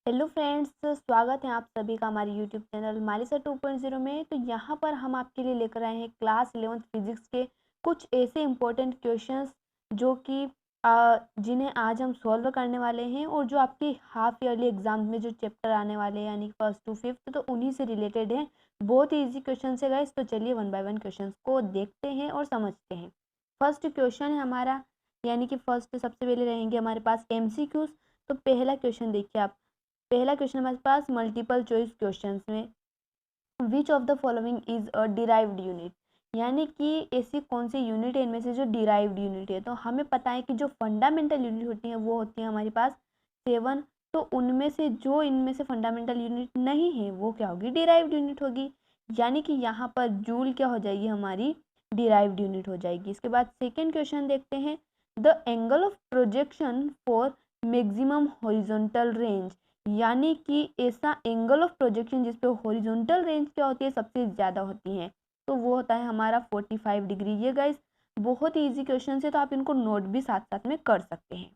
Hello friends, स्वागत है आप सभी का हमारे यूट्यूब चैनल मालिसा 2.0 में। तो यहाँ पर हम आपके लिए लेकर आए हैं क्लास 11th फिजिक्स के कुछ ऐसे इम्पोर्टेंट क्वेश्चंस जो कि जिन्हें आज हम सॉल्व करने वाले हैं और जो आपके हाफ ईयरली एग्जाम में जो चैप्टर आने वाले हैं यानी फर्स्ट टू फिफ्थ, तो उन्हीं से रिलेटेड हैं। बहुत ही ईजी क्वेश्चन है गाइस। तो चलिए वन बाय वन क्वेश्चन को देखते हैं और समझते हैं। फर्स्ट क्वेश्चन है हमारा, यानी कि फर्स्ट सबसे पहले रहेंगे हमारे पास MCQs। तो पहला क्वेश्चन देखिए आप। पहला क्वेश्चन हमारे पास मल्टीपल चॉइस क्वेश्चंस में which of the following is a derived unit, यानी कि ऐसी कौन सी यूनिट है इनमें से जो डिराइव्ड यूनिट है। तो हमें पता है कि जो फंडामेंटल यूनिट होती है वो होती है हमारे पास 7। तो उनमें से जो इनमें से फंडामेंटल यूनिट नहीं है वो क्या होगी, डिराइव्ड यूनिट होगी। यानी कि यहाँ पर जूल क्या हो जाएगी, हमारी डिराइव्ड यूनिट हो जाएगी। इसके बाद सेकेंड क्वेश्चन देखते हैं। The angle of projection for maximum horizontal range, यानी कि ऐसा एंगल ऑफ प्रोजेक्शन जिसपे हॉरिजॉन्टल रेंज क्या होती है, सबसे ज़्यादा होती है, तो वो होता है हमारा 45 डिग्री। ये गाइस बहुत ही ईजी क्वेश्चन है, तो आप इनको नोट भी साथ साथ में कर सकते हैं।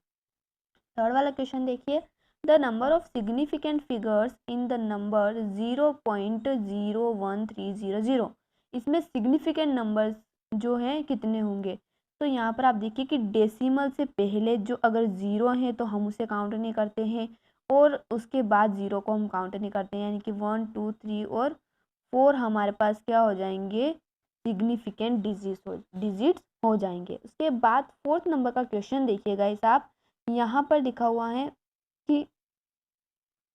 थर्ड वाला क्वेश्चन देखिए। The number of significant figures in the number 0.01300, इसमें सिग्निफिकेंट नंबर्स जो हैं कितने होंगे। तो यहाँ पर आप देखिए कि डेसिमल से पहले जो अगर ज़ीरो है तो हम उसे काउंट नहीं करते हैं, और उसके बाद ज़ीरो को हम काउंट नहीं करते हैं, यानी कि 1 2 3 और 4 हमारे पास क्या हो जाएंगे, सिग्निफिकेंट डिजिट्स हो जाएंगे। उसके बाद फोर्थ नंबर का क्वेश्चन देखिएगा इस आप। यहाँ पर लिखा हुआ है कि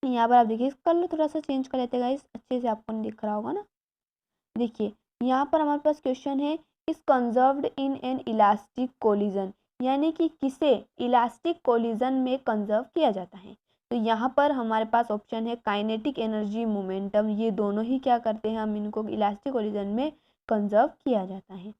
यहाँ पर आप देखिए, इस कलर थोड़ा सा चेंज कर लेते गाइस, अच्छे से आपको नहीं दिख रहा होगा ना। देखिए यहाँ पर हमारे पास क्वेश्चन है, is conserved in an elastic collision, यानी कि किसे इलास्टिक कोलिजन में कंजर्व किया जाता है। तो यहाँ पर हमारे पास ऑप्शन है काइनेटिक एनर्जी, मोमेंटम, ये दोनों ही क्या करते हैं, हम इनको इलास्टिक कोलिजन में कंजर्व किया जाता है।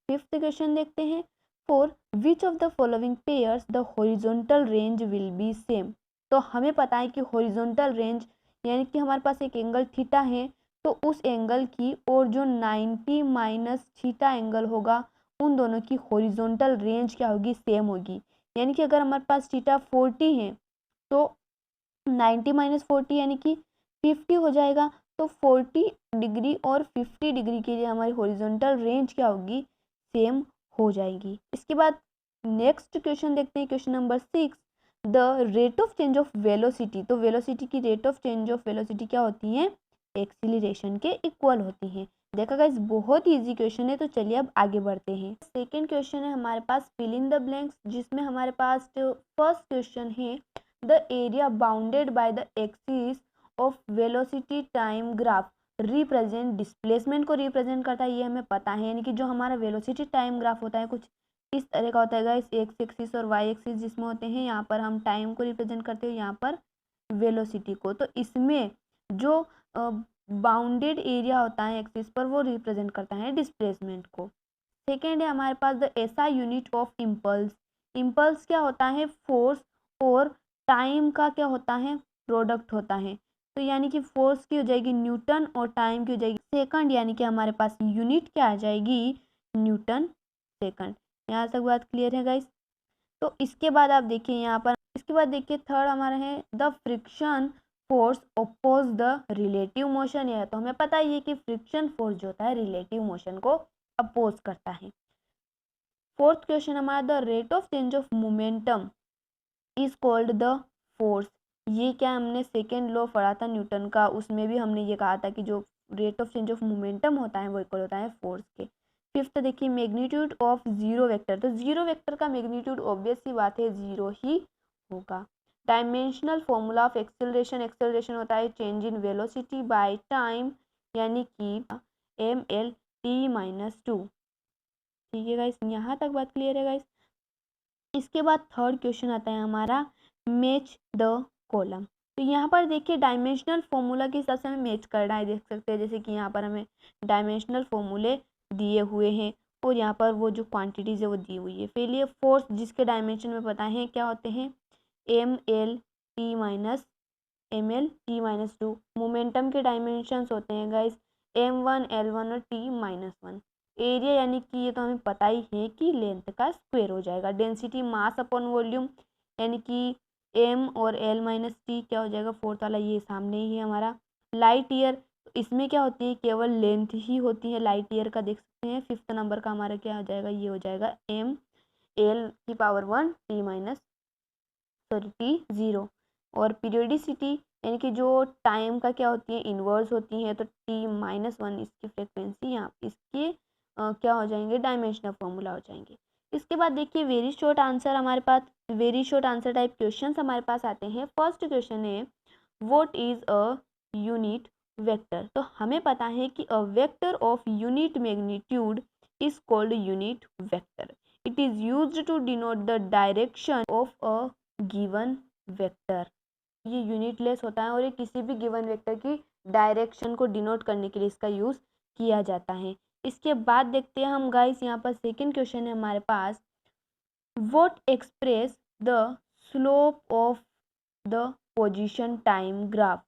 फिफ्थ क्वेश्चन देखते हैं। For which of the following pairs the horizontal range will be same. तो हमें पता है कि हॉरिजॉन्टल रेंज यानी कि हमारे पास एक एंगल थीटा है, तो उस एंगल की और जो 90 माइनस थीटा एंगल होगा उन दोनों की हॉरिजॉन्टल रेंज क्या होगी, सेम होगी। यानी कि अगर हमारे पास थीटा 40 है तो 90 माइनस 40 यानी कि 50 हो जाएगा। तो 40 डिग्री और 50 डिग्री के लिए हमारी हॉरिजॉन्टल रेंज क्या होगी, सेम हो जाएगी। इसके बाद नेक्स्ट क्वेश्चन देखते हैं, question number 6। The rate of change of velocity, तो वेलोसिटी की rate of change of velocity क्या होती है, एक्सीलरेशन के इक्वल होती है। देखा गाइस बहुत इजी क्वेश्चन है। तो चलिए अब आगे बढ़ते हैं। सेकेंड क्वेश्चन है हमारे पास फिल इन द ब्लैंक्स, जिसमें हमारे पास फर्स्ट क्वेश्चन है the area bounded by the axis of velocity time graph represent displacement को रिप्रेजेंट करता है, ये हमें पता है। यानी कि जो हमारा वेलोसिटी टाइम ग्राफ होता है कुछ इस तरह का होता है गाइस, एक्स एक्सिस और वाई एक्सिस जिसमें होते हैं, यहाँ पर हम टाइम को रिप्रेजेंट करते हैं, यहाँ पर वेलोसिटी को। तो इसमें जो बाउंडेड एरिया होता है एक्सिस पर वो रिप्रेजेंट करता है डिस्प्लेसमेंट को। सेकेंड है हमारे पास the SI unit of impulse. Impulse क्या होता है, फोर्स और टाइम का क्या होता है, प्रोडक्ट होता है। तो यानी कि फोर्स की हो जाएगी न्यूटन और टाइम की हो जाएगी सेकंड, यानी कि हमारे पास यूनिट क्या आ जाएगी, न्यूटन सेकंड। यहाँ तक बात क्लियर है गाइस। तो इसके बाद आप देखिए यहाँ पर, इसके बाद देखिए थर्ड हमारा है the friction force oppose the relative motion. है तो हमें पता ही है कि फ्रिक्शन फोर्स जो होता है रिलेटिव मोशन को अपोज करता है। फोर्थ क्वेश्चन हमारा the rate of change of momentum is called the force. ये क्या हमने सेकेंड लॉ पढ़ा था न्यूटन का, उसमें भी हमने ये कहा था कि जो rate of change of momentum होता है वो इक्वल होता है फोर्स के। फिफ्थ देखिए मैग्नीट्यूड ऑफ जीरो वेक्टर, तो जीरो वेक्टर का मैग्नीट्यूड ऑब्वियस सी बात है जीरो ही होगा। Dimensional formula of acceleration, acceleration होता है change in velocity by time, यानी कि mL t-2। ठीक है गाइस, यहाँ तक बात क्लियर है गाइस। इसके बाद थर्ड क्वेश्चन आता है हमारा मैच द कॉलम। तो यहाँ पर देखिए डायमेंशनल फॉर्मूला के हिसाब से हमें मैच करना है, देख सकते हैं जैसे कि यहाँ पर हमें डायमेंशनल फॉर्मूले दिए हुए हैं और यहाँ पर वो जो क्वांटिटीज है वो दी हुई है। फिर ये फोर्स जिसके डायमेंशन में पता है क्या होते हैं, mL t-2। मोमेंटम के डायमेंशंस होते हैं गाइस m1 l1 और t-1। एरिया यानी कि ये तो हमें पता ही है कि लेंथ का स्क्वायर हो जाएगा। डेंसिटी मास अपॉन वॉल्यूम, यानी कि m और l माइनस t क्या हो जाएगा, फोर्थ वाला ये सामने ही है हमारा। लाइट ईयर, इसमें क्या होती है, केवल लेंथ ही होती है लाइट ईयर का, देख सकते हैं। फिफ्थ नंबर का हमारा क्या हो जाएगा, ये हो जाएगा m l की पावर 1 t माइनस t 0। और पीरियोडिसिटी यानी कि जो टाइम का क्या होती है, इनवर्स होती है, तो t माइनस 1 इसकी फ्रिक्वेंसी, यहाँ इसके क्या हो जाएंगे, डायमेंशनल फॉर्मूला हो जाएंगे। इसके बाद देखिए वेरी शॉर्ट आंसर हमारे पास, very short answer type question हमारे पास आते हैं। फर्स्ट क्वेश्चन है what is a unit vector. तो हमें पता है कि a vector of unit magnitude is called unit vector. It is used to denote the direction of a given vector. ये यूनिटलेस होता है और ये किसी भी गिवन वेक्टर की डायरेक्शन को डिनोट करने के लिए इसका यूज किया जाता है। इसके बाद देखते हैं हम गाइस, यहाँ पर सेकंड क्वेश्चन है हमारे पास, what express the slope of the position time graph.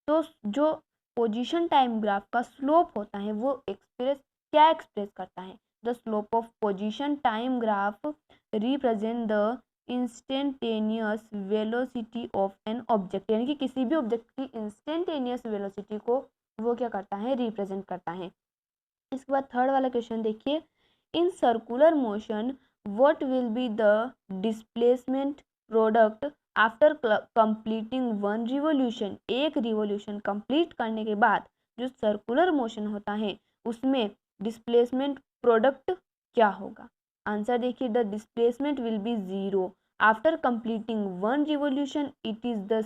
तो जो पोजीशन टाइम ग्राफ का स्लोप होता है वो क्या एक्सप्रेस करता है, the slope of position time graph represent the instantaneous velocity of an object, यानी कि किसी भी ऑब्जेक्ट की इंस्टेंटेनियस वेलोसिटी को वो क्या करता है, रिप्रेजेंट करता है। इसके बाद थर्ड वाला क्वेश्चन देखिए, in circular motion what will be the displacement product after completing one revolution. एक रिवोल्यूशन कंप्लीट करने के बाद जो सर्कुलर मोशन होता है उसमें डिस्प्लेसमेंट प्रोडक्ट क्या होगा। आंसर देखिए, the displacement will be 0 after completing one revolution. It is the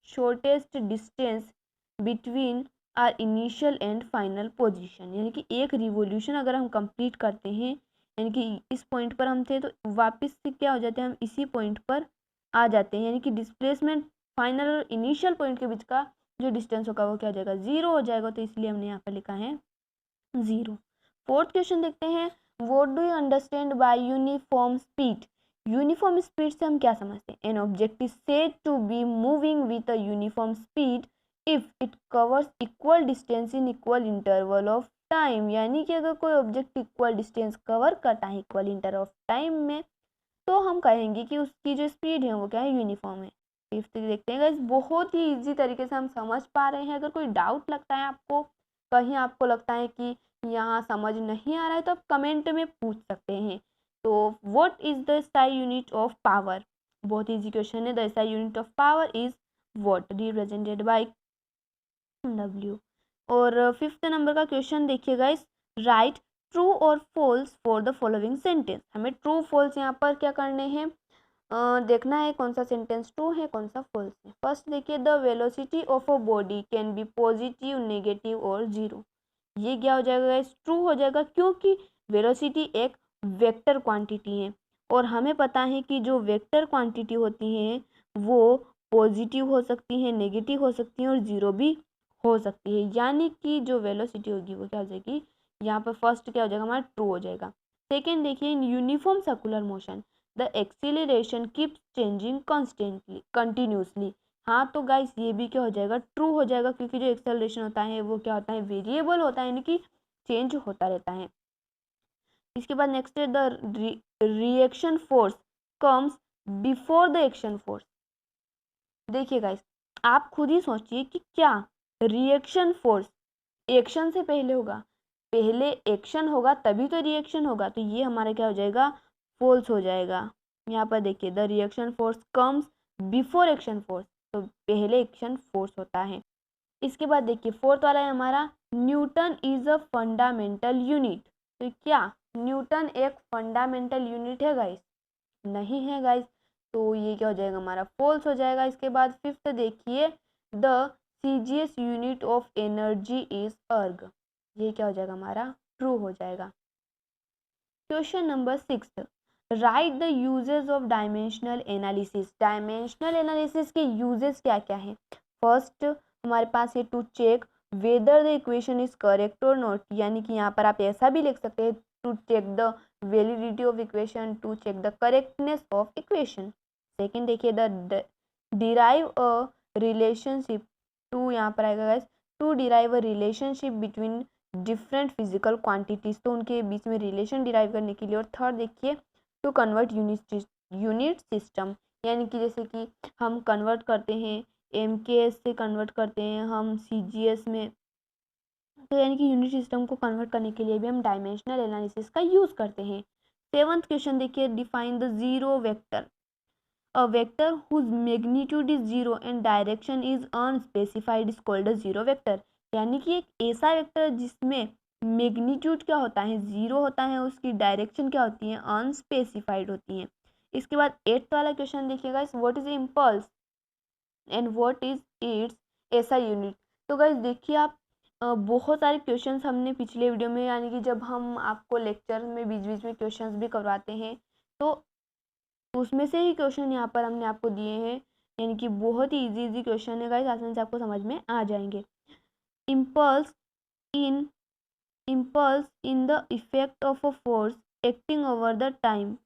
shortest distance between our initial and final position. यानी कि एक रिवोल्यूशन अगर हम कंप्लीट करते हैं, यानी कि इस पॉइंट पर हम थे तो वापस से क्या हो जाते हैं, हम इसी पॉइंट पर आ जाते हैं। यानी कि डिस्प्लेसमेंट फाइनल और इनिशियल पॉइंट के बीच का जो डिस्टेंस होगा वो क्या हो जाएगा, 0 हो जाएगा। तो इसलिए हमने यहाँ पर लिखा है 0। फोर्थ क्वेश्चन देखते हैं, what do you understand by uniform speed. Uniform speed से हम क्या समझते हैं, an object is said to be moving with a uniform speed if it covers equal distance in equal interval of time. यानी कि अगर कोई ऑब्जेक्ट इक्वल डिस्टेंस कवर करता है इक्वल इंटरवल ऑफ टाइम में, तो हम कहेंगे कि उसकी जो स्पीड है वो क्या है, यूनिफॉर्म है। फिफ्थ देखते हैं गाइस, बहुत ही इजी तरीके से हम समझ पा रहे हैं। अगर कोई डाउट लगता है आपको, कहीं आपको लगता है कि यहाँ समझ नहीं आ रहा है, तो आप कमेंट में पूछ सकते हैं। तो what is the SI unit of power, बहुत इजी क्वेश्चन है। The SI unit of power is what, represented by W। और फिफ्थ नंबर का क्वेश्चन देखिए गाइस, राइट ट्रू और false for the following sentence. हमें ट्रू फॉल्स यहाँ पर क्या करने हैं, देखना है कौन सा सेंटेंस ट्रू है कौन सा फॉल्स है। फर्स्ट देखिए, the velocity of a body can be positive, negative और 0। ये क्या हो जाएगा गाइस, ट्रू हो जाएगा, क्योंकि वेलोसिटी एक वेक्टर क्वांटिटी है और हमें पता है कि जो वेक्टर क्वांटिटी होती है वो पॉजिटिव हो सकती है, नेगेटिव हो सकती है और 0 भी हो सकती है। यानी कि जो वेलोसिटी होगी वो क्या हो जाएगी, यहाँ पर फर्स्ट क्या हो जाएगा हमारा, ट्रू हो जाएगा। सेकेंड देखिए, in uniform circular motion the acceleration keeps changing constantly continuously. हाँ तो गाइस ये भी क्या हो जाएगा, ट्रू हो जाएगा, क्योंकि जो एक्सेलरेशन होता है वो क्या होता है, वेरिएबल होता है, यानी कि चेंज होता रहता है। इसके बाद नेक्स्ट है, the reaction force comes before the action force. देखिए गाइस, आप खुद ही सोचिए कि क्या रिएक्शन फोर्स एक्शन से पहले होगा, पहले एक्शन होगा तभी तो रिएक्शन होगा। तो ये हमारा क्या हो जाएगा, फॉल्स हो जाएगा। यहाँ पर देखिए, the reaction force comes before action force, तो पहले एक्शन फोर्स होता है। इसके बाद देखिए फोर्थ वाला है हमारा, Newton is a fundamental unit. तो क्या न्यूटन एक फंडामेंटल यूनिट है गाइस, नहीं है गाइस, तो ये क्या हो जाएगा हमारा, फॉल्स हो जाएगा। इसके बाद फिफ्थ देखिए, the CGS unit of energy is erg. ये क्या हो जाएगा हमारा, ट्रू हो जाएगा। Question number 6, right the uses of dimensional analysis. Dimensional analysis के यूजेस क्या क्या है। फर्स्ट हमारे पास है to check whether the equation is correct और नॉट, यानी कि यहाँ पर आप ऐसा भी लिख सकते हैं, to check the validity of equation, to check the correctness of equation. Second देखिए, the derive a relationship, to यहाँ पर आएगा guys, to derive a relationship between different physical quantities, तो उनके बीच में रिलेशन डिराइव करने के लिए। और थर्ड देखिए, टू कन्वर्ट यूनिट सिस्टम यानी कि जैसे कि हम कन्वर्ट करते हैं MKS से कन्वर्ट करते हैं हम CGS में, तो यानी कि यूनिट सिस्टम को कन्वर्ट करने के लिए भी हम डायमेंशनल एनालिसिस का यूज़ करते हैं। 7th क्वेश्चन देखिए, define the zero vector. A vector whose magnitude is zero and direction is unspecified is called a zero vector। यानी कि एक ऐसा वेक्टर जिसमें मैग्नीट्यूड क्या होता है, जीरो होता है, उसकी डायरेक्शन क्या होती है, अनस्पेसिफाइड होती है। इसके बाद 8th वाला क्वेश्चन देखिएगा, what is impulse and what is it's ऐसा यूनिट। तो गाइस देखिए आप, बहुत सारे क्वेश्चंस हमने पिछले वीडियो में, यानी कि जब हम आपको लेक्चर में बीच बीच में क्वेश्चंस भी करवाते हैं, तो उसमें से ही क्वेश्चन यहाँ पर हमने आपको दिए हैं, यानी कि बहुत ही इजी क्वेश्चन है गाइस, आसानी से आपको समझ में आ जाएंगे। Impulse in the effect of a force acting over the time.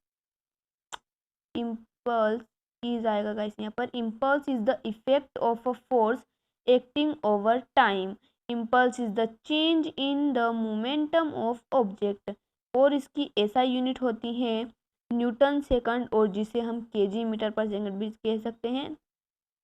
Impulse is आएगा गाइस यहाँ पर, impulse is the effect of a force acting over time. Impulse is the change in the momentum of object, और इसकी SI unit होती है Newton second, और जिसे हम kg मीटर पर सेकंड भी कह सकते हैं,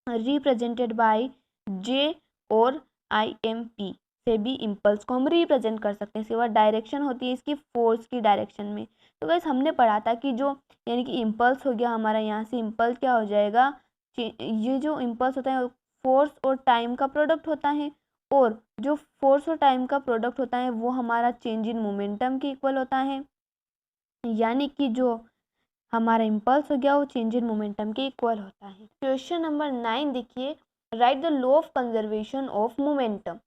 रिप्रेजेंटेड बाय J और IMP से भी इम्पल्स को हम रिप्रेजेंट कर सकते हैं। इसके बाद डायरेक्शन होती है इसकी फोर्स की डायरेक्शन में। तो गाइस हमने पढ़ा था कि जो यानी कि इम्पल्स हो गया हमारा, यहाँ से इम्पल्स क्या हो जाएगा, ये जो इम्पल्स होता है फोर्स और टाइम का प्रोडक्ट होता है, और जो फोर्स और टाइम का प्रोडक्ट होता है वो हमारा चेंज इन मोमेंटम के इक्वल होता है। यानी कि जो हमारा इम्पल्स हो गया वो चेंज इन मोमेंटम के इक्वल होता है। क्वेश्चन नंबर 9 देखिए, right the law of conservation of momentum.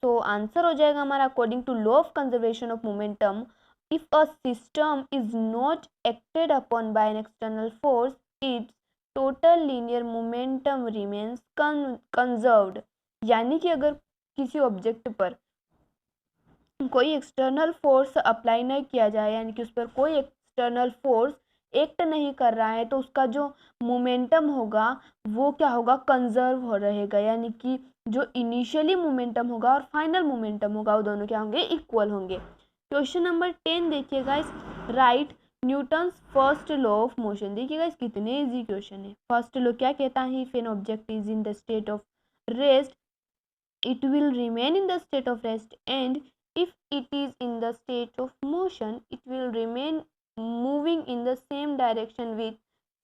तो आंसर हो जाएगा हमारा, according to law of conservation of momentum, if a system is not acted upon by an external force, its total linear momentum remains conserved. यानी कि अगर किसी object पर कोई एक्सटर्नल फोर्स अप्लाई नहीं किया जाए, यानी कि उस पर कोई एक्सटर्नल फोर्स एक्ट नहीं कर रहा है, तो उसका जो मोमेंटम होगा वो क्या होगा, कंजर्व हो रहेगा। यानी कि जो इनिशियली मोमेंटम होगा और फाइनल मोमेंटम होगा वो दोनों क्या होंगे, इक्वल होंगे। क्वेश्चन नंबर 10 देखिएगा, इस right Newton's first law of motion. देखिएगा इस कितने इजी क्वेश्चन है। फर्स्ट लॉ क्या कहता है, if N object is in the state of rest it will remain in the state of rest, and if it is in the state of motion it will remain moving in the same direction with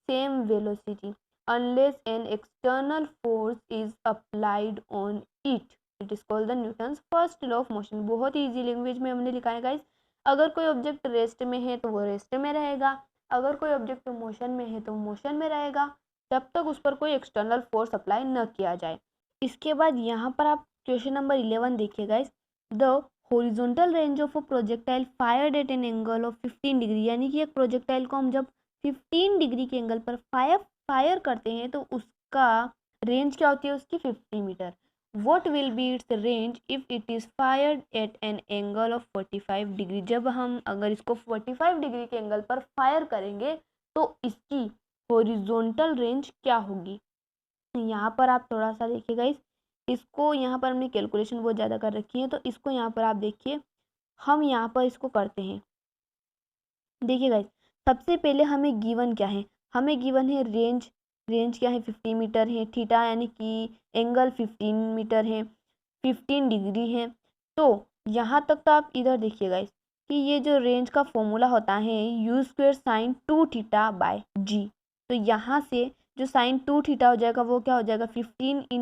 same velocity unless an external force is applied on it। It is called the Newton's first law of motion। बहुत ही easy language में हमने लिखा है guys. अगर कोई object rest में है तो वो रेस्ट में रहेगा, अगर कोई ऑब्जेक्ट मोशन में है तो मोशन में रहेगा, जब तक उस पर कोई एक्सटर्नल फोर्स अप्लाई न किया जाए। इसके बाद यहाँ पर आप क्वेश्चन नंबर 11 देखिए guys, the horizontal range of a projectile fired at an angle of 15 degree. यानी कि एक प्रोजेक्टाइल को हम जब 15 डिग्री के एंगल पर फायर करते हैं तो उसका रेंज क्या होती है, उसकी 50 metre. What will be its range if it is fired at an angle of 45 degree. जब हम अगर इसको 45 डिग्री के एंगल पर फायर करेंगे तो इसकी हॉरिजॉन्टल रेंज क्या होगी। यहाँ पर आप थोड़ा सा देखिएगा, इसको यहाँ पर हमने कैलकुलेशन बहुत ज़्यादा कर रखी है, तो इसको यहाँ पर आप देखिए, हम यहाँ पर इसको करते हैं। देखिए गाइस, सबसे पहले हमें गिवन क्या है, हमें गिवन है रेंज। रेंज क्या है, 50 मीटर है। थीटा यानी कि एंगल 15 मीटर है, 15 डिग्री है। तो यहाँ तक तो आप इधर देखिए गाइस कि ये जो रेंज का फॉर्मूला होता है u² sin 2 theta by g। तो यहाँ से जो साइन 2 थीटा हो जाएगा वो क्या हो जाएगा, 15 ×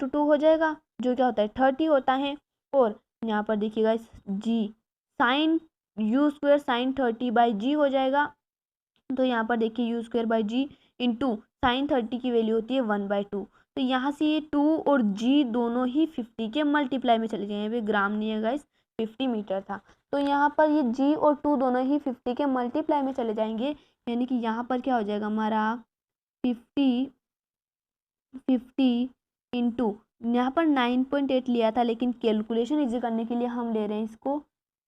2 हो जाएगा, जो क्या होता है 30 होता है। और यहाँ पर देखिएगा जी साइन u² sin 30 बाई जी हो जाएगा। तो यहाँ पर देखिए u² by ji into sine 30 की वैल्यू होती है 1/2। तो यहाँ से ये 2 और g दोनों ही 50 के मल्टीप्लाई में चले जाएंगे, ग्राम नहीं है गाइस, 50 मीटर था। तो यहाँ पर ये g और 2 दोनों ही 50 के मल्टीप्लाई में चले जाएंगे, यानी कि यहाँ पर क्या हो जाएगा हमारा 50 इंटू, यहाँ पर 9.8 लिया था, लेकिन कैलकुलेशन इजी करने के लिए हम ले रहे हैं इसको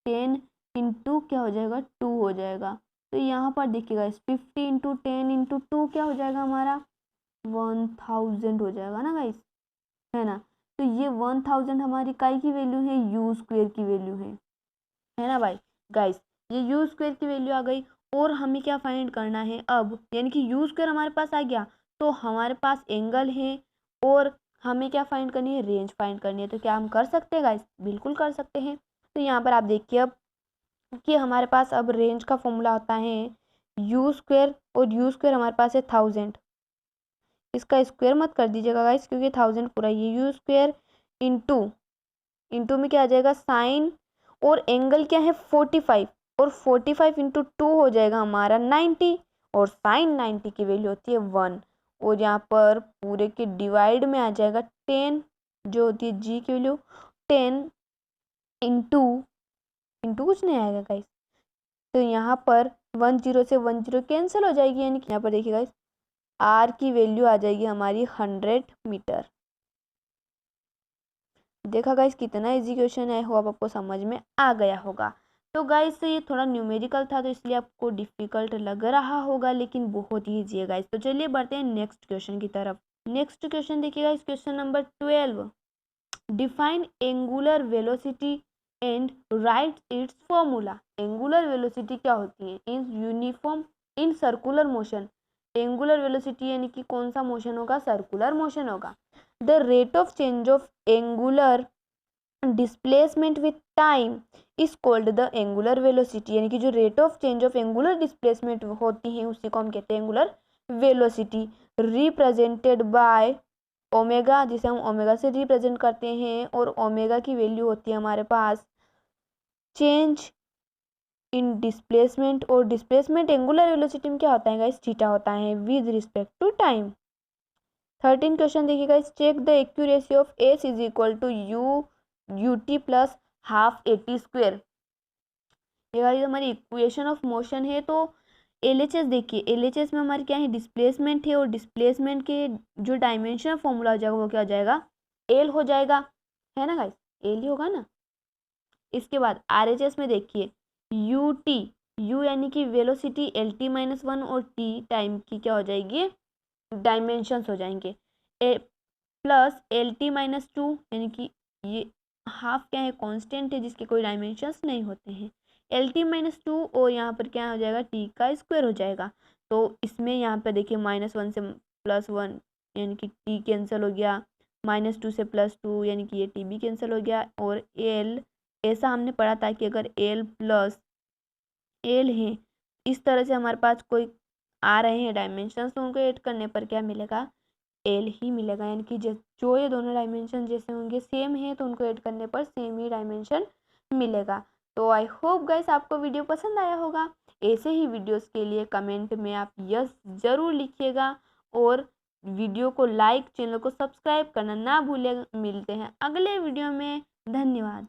10 इंटू क्या हो जाएगा 2 हो जाएगा। तो यहाँ पर देखिएगा इस 50 इंटू 10 इंटू 2 क्या हो जाएगा हमारा 1000 हो जाएगा ना गाइस, है ना। तो ये 1000 हमारी काई की वैल्यू है, u² की वैल्यू है ना भाई। गाइस ये u² की वैल्यू आ गई, और हमें क्या फाइंड करना है अब, यानी कि यू स्क्वायर हमारे पास आ गया, तो हमारे पास एंगल है और हमें क्या फाइंड करनी है, रेंज फाइंड करनी है। तो क्या हम कर सकते हैं गाइस, बिल्कुल कर सकते हैं। तो यहाँ पर आप देखिए अब कि हमारे पास अब रेंज का फॉर्मूला होता है यू स्क्वायर, और यू स्क्वायर हमारे पास है 1000, इसका स्क्वायर मत कर दीजिएगा गाइस क्योंकि 1000 पूरा ये यू स्क्वायर इंटू में क्या आ जाएगा साइन, और एंगल क्या है 45, और 45 इंटू 2 हो जाएगा हमारा 90, और साइन 90 की वैल्यू होती है 1, और यहाँ पर पूरे के डिवाइड में आ जाएगा 10 जो होती है जी की वैल्यू, 10 इंटू कुछ नहीं आएगा गाइस, तो यहाँ पर 10 से 10 कैंसिल हो जाएगी, यानी कि यहाँ पर देखिए गाइस आर की वैल्यू आ जाएगी हमारी 100 मीटर। देखा गाइस कितना इजी क्वेश्चन है, होप आपको समझ में आ गया होगा। तो गाइस ये थोड़ा न्यूमेरिकल था तो इसलिए आपको डिफिकल्ट लग रहा होगा, लेकिन बहुत ही ईजी है गाइस। तो चलिए बढ़ते हैं नेक्स्ट क्वेश्चन की तरफ। नेक्स्ट क्वेश्चन देखिएगा इस question number 12, define angular velocity and right it's formula. Angular velocity क्या होती है in uniform in circular motion, angular velocity यानी कि कौन सा मोशन होगा, सर्कुलर मोशन होगा। The rate of change of angular displacement with time is called the angular velocity, यानी कि जो rate of change of angular displacement होती है उसी को हम कहते हैं angular velocity, represented by omega, जिसे हम ओमेगा से रिप्रेजेंट करते हैं, और ओमेगा की वैल्यू होती है हमारे पास चेंज इन डिस्प्लेसमेंट, और डिस्प्लेसमेंट एंगुलर वेलोसिटी में क्या होता है गाइस, थीटा होता है with respect to time. 13 question देखिए guys, check the accuracy of s is equal to u t plus half a t square. ये गाइस हमारी इक्वेशन ऑफ मोशन है। तो एलएचएस देखिए, एलएचएस में हमारी क्या है, डिस्प्लेसमेंट है, और डिस्प्लेसमेंट के जो डायमेंशन फॉर्मूला हो जाएगा वो क्या हो जाएगा, एल हो जाएगा, है ना गाइस, एल ही होगा ना। इसके बाद आरएचएस में देखिए यू टी, यू यानी कि वेलोसिटी एल टी माइनस 1, और टी टाइम की क्या हो जाएगी, डायमेंशंस हो जाएंगे, ए प्लस एल टी माइनस 2, यानी कि ये हाफ क्या है, कांस्टेंट है जिसके कोई डायमेंशंस नहीं होते हैं, एल टी माइनस 2, और यहाँ पर क्या हो जाएगा, टी का स्क्वायर हो जाएगा। तो इसमें यहाँ पर देखिए -1 से +1 यानी कि टी कैंसिल हो गया, -2 से +2 यानी कि ये टी भी कैंसिल हो गया, और एल ऐसा हमने पढ़ा था कि अगर एल प्लस एल है इस तरह से हमारे पास कोई आ रहे हैं डायमेंशंस, तो उनको ऐड करने पर क्या मिलेगा, एल ही मिलेगा, यानी कि जो ये दोनों डायमेंशन जैसे होंगे सेम है तो उनको ऐड करने पर सेम ही डायमेंशन मिलेगा। तो आई होप गाइस आपको वीडियो पसंद आया होगा। ऐसे ही वीडियोस के लिए कमेंट में आप यस ज़रूर लिखिएगा, और वीडियो को लाइक, चैनल को सब्सक्राइब करना ना भूलें। मिलते हैं अगले वीडियो में, धन्यवाद।